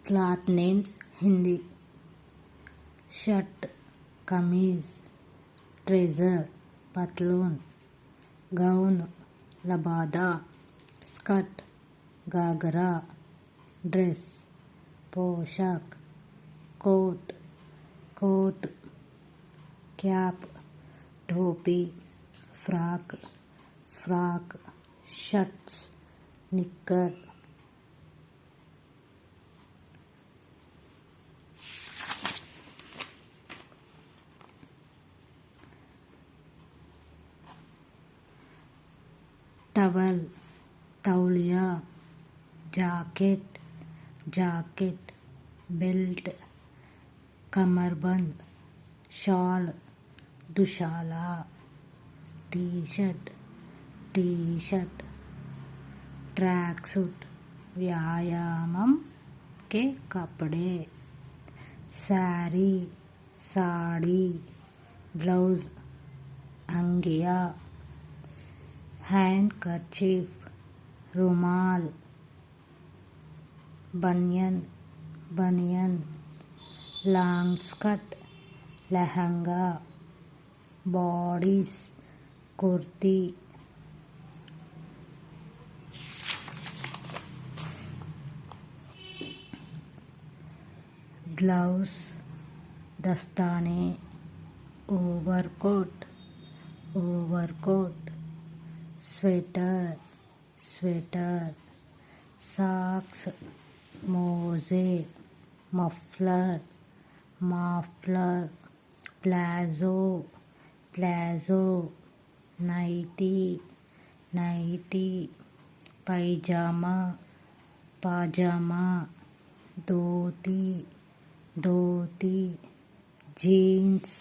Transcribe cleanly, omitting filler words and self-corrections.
cloth names Hindi shirt कमीज trouser पतलून gown लबादा स्कर्ट घाघरा ड्रेस पोशाक कोट कोट कैप टोपी फ्रॉक फ्रॉक शर्ट्स निक्कर टवल तौलिया जैकेट जैकेट बेल्ट कमरबंद शॉल दुशाला टी शर्ट ट्रैक सूट व्यायामम के कपड़े साड़ी साड़ी ब्लाउज अंगिया हैंडकर्चीफ रुमाल बनियन बनियन long skirt lehenga bodice kurti gloves दस्ताने ओवरकोट स्वेटर सॉक्स मोजे muffler palazzo nightie pyjama dhoti jeans